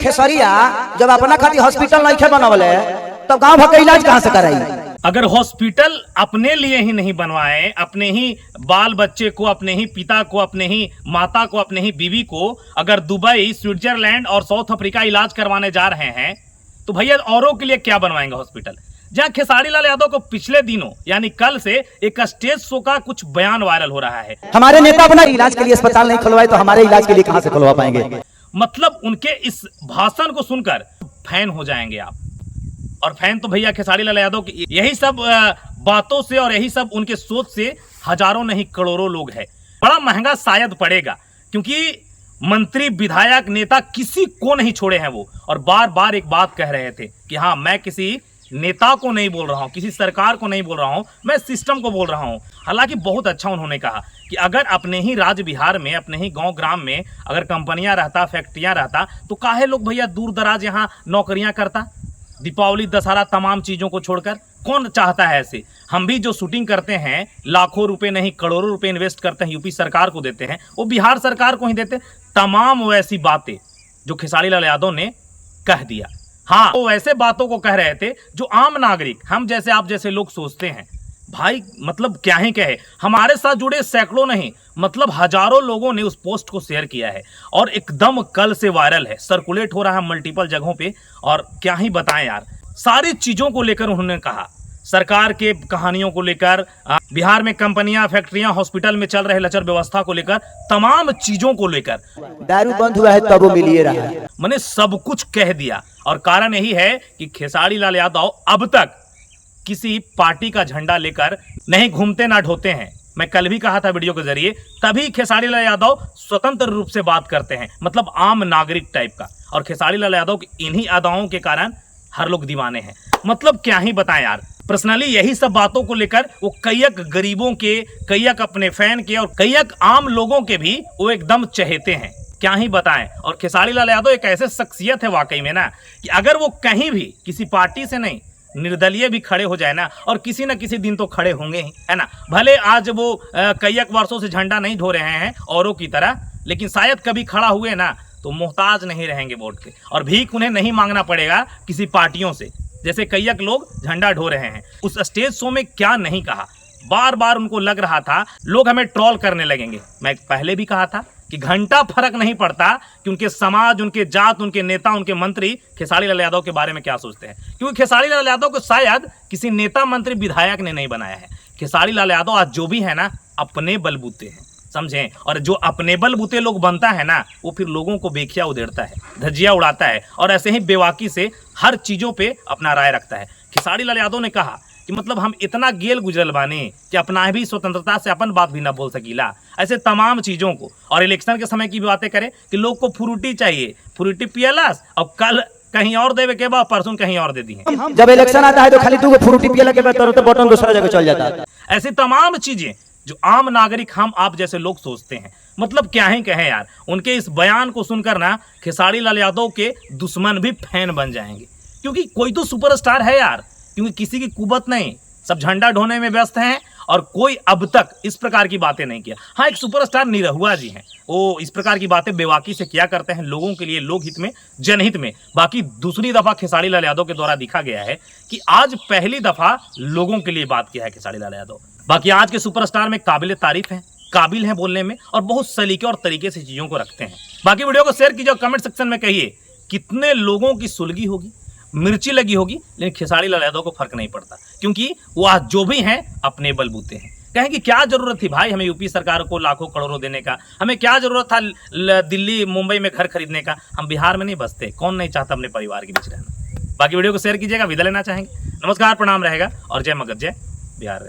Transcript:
खेसरिया जब अपना खातिर हॉस्पिटल नहीं बनवले तो गांव भर के इलाज कहां से कराई। अगर हॉस्पिटल अपने लिए ही नहीं बनवाए, अपने ही बाल बच्चे को, अपने ही पिता को, अपने ही माता को, अपने ही बीवी को अगर दुबई, स्विट्जरलैंड और साउथ अफ्रीका इलाज करवाने जा रहे हैं तो भैया औरों के लिए क्या बनवाएंगे हॉस्पिटल। जहां खेसारी लाल यादव को पिछले दिनों यानी कल से एक स्टेज शो का कुछ बयान वायरल हो रहा है। हमारे नेता अपना इलाज के लिए अस्पताल नहीं खुलवाए तो हमारे इलाज के लिए कहां से खुलवा पाएंगे। मतलब उनके इस भाषण को सुनकर फैन हो जाएंगे आप। और फैन तो भैया खेसारी लाल यादव की यही सब बातों से और यही सब उनके सोच से हजारों नहीं करोड़ों लोग हैं। बड़ा महंगा शायद पड़ेगा क्योंकि मंत्री, विधायक, नेता किसी को नहीं छोड़े हैं वो। और बार बार एक बात कह रहे थे कि हाँ, मैं किसी नेता को नहीं बोल रहा हूँ, किसी सरकार को नहीं बोल रहा हूँ, मैं सिस्टम को बोल रहा हूँ। हालांकि बहुत अच्छा उन्होंने कहा कि अगर अपने ही राज्य बिहार में, अपने ही गांव ग्राम में अगर कंपनियां रहता, फैक्ट्रियां रहता तो काहे लोग भैया दूर दराज यहाँ नौकरियां करता। दीपावली, दशहरा, तमाम चीज़ों को छोड़कर कौन चाहता है ऐसे। हम भी जो शूटिंग करते हैं, लाखों रुपए नहीं करोड़ों रुपए इन्वेस्ट करते हैं, यूपी सरकार को देते हैं, वो बिहार सरकार को ही देते। तमाम वैसी बातें जो खेसारी लाल यादव ने कह दिया। हाँ, वो ऐसे बातों को कह रहे थे जो आम नागरिक, हम जैसे आप जैसे लोग सोचते हैं। भाई मतलब क्या ही कहे, हमारे साथ जुड़े सैकड़ों नहीं मतलब हजारों लोगों ने उस पोस्ट को शेयर किया है और एकदम कल से वायरल है, सर्कुलेट हो रहा है मल्टीपल जगहों पे। और क्या ही बताएं यार, सारी चीजों को लेकर उन्होंने कहा, सरकार के कहानियों को लेकर, बिहार में कंपनियां, फैक्ट्रियां, हॉस्पिटल में चल रहे लचर व्यवस्था को लेकर, तमाम चीजों को लेकर। दारू बंद हुआ है तब वो मिलिए रहा है, मैंने सब कुछ कह दिया। और कारण यही है कि खेसारी लाल यादव अब तक किसी पार्टी का झंडा लेकर नहीं घूमते ना ढोते हैं। मैं कल भी कहा था वीडियो के जरिए, तभी खेसारी लाल यादव स्वतंत्र रूप से बात करते हैं, मतलब आम नागरिक टाइप का। और खेसारी लाल यादव की इन्हीं अदाओं के कारण हर लोग दीवाने हैं। मतलब क्या ही बताएं यार, पर्सनली यही सब बातों को लेकर वो कईक गरीबों के, कईक अपने फैन के और कईक आम लोगों के भी वो एकदम चहेते हैं। क्या ही बताएं। और खेसारी लाल यादव एक ऐसे शख्सियत है वाकई में ना कि अगर वो कहीं भी किसी पार्टी से नहीं, निर्दलीय भी खड़े हो जाए ना, और किसी न किसी दिन तो खड़े होंगे ही, है ना। भले आज वो कईक वर्षों से झंडा नहीं ढो रहे हैं औरों की तरह, लेकिन शायद कभी खड़ा हुए ना तो मोहताज नहीं रहेंगे वोट के, और भीख उन्हें नहीं मांगना पड़ेगा किसी पार्टियों से, जैसे कईक लोग झंडा ढो रहे हैं। उस स्टेज शो में क्या नहीं कहा, बार बार उनको लग रहा था लोग हमें ट्रोल करने लगेंगे। मैं पहले भी कहा था कि घंटा फर्क नहीं पड़ता कि उनके समाज, उनके जात, उनके नेता, उनके मंत्री खेसारी लाल यादव के बारे में क्या सोचते हैं, क्योंकि खेसारी लाल यादव को शायद किसी नेता, मंत्री, विधायक ने नहीं बनाया है। खेसारी लाल यादव आज जो भी है ना, अपने बलबूते हैं, समझें। और जो अपने बलबूते लोग बनता है ना, वो फिर लोगों को बेखिया उधेड़ता है, धज्जियां उड़ाता है और ऐसे ही बेवाकी से हर चीजों पे अपना राय रखता है। खेसारी लाल यादव ने कहा कि मतलब हम इतना गेल गुजरल बानी कि अपना भी स्वतंत्रता से अपन बात भी ना बोल सकीला, ऐसे तमाम चीजों को। और इलेक्शन के समय की भी बातें करें कि लोग को फ्रूटी चाहिए, फ्रूटी पियलास, और कल कहीं और देवे के बाद परसों कहीं और दे दी है। जब इलेक्शन आता है तो खाली तू फ्रूटी पियला के बाद तुरंत बटन दूसरा जगह चल जाता है। ऐसी तमाम चीजें जो आम नागरिक, हम आप जैसे लोग सोचते हैं। मतलब क्या ही कहें यार, उनके इस बयान को सुनकर ना खेसारी लाल यादव के दुश्मन भी फैन बन जाएंगे, क्योंकि कोई तो सुपरस्टार है यार, क्योंकि किसी की कुबत नहीं, सब झंडा ढोने में व्यस्त हैं और कोई अब तक इस प्रकार की बातें नहीं किया। हाँ, एक सुपरस्टार निरहुआ जी हैं, वो इस प्रकार की बातें बेवाकी से किया करते हैं, लोगों के लिए, लोकहित में, जनहित में। बाकी दूसरी दफा खेसारी लाल यादव के द्वारा दिखा गया है कि आज पहली दफा लोगों के लिए बात किया है खेसारी लाल यादव। बाकी आज के सुपरस्टार में काबिल तारीफ है, काबिल हैं बोलने में और बहुत सलीके और तरीके से चीजों को रखते हैं। बाकी वीडियो को शेयर कीजिए, कमेंट सेक्शन में कहिए कितने लोगों की सुलगी होगी, मिर्ची लगी होगी, लेकिन खेसारी लाल यादव को फर्क नहीं पड़ता, क्योंकि वो आज जो भी हैं अपने बलबूते हैं। कहें कि क्या जरूरत थी भाई हमें यूपी सरकार को लाखों करोड़ों देने का, हमें क्या जरूरत था दिल्ली, मुंबई में घर खरीदने का, हम बिहार में नहीं बसते, कौन नहीं चाहता अपने परिवार के बीच रहना। बाकी वीडियो को शेयर कीजिएगा, विदा लेना चाहेंगे। नमस्कार, प्रणाम रहेगा और जय मगध, जय बिहार।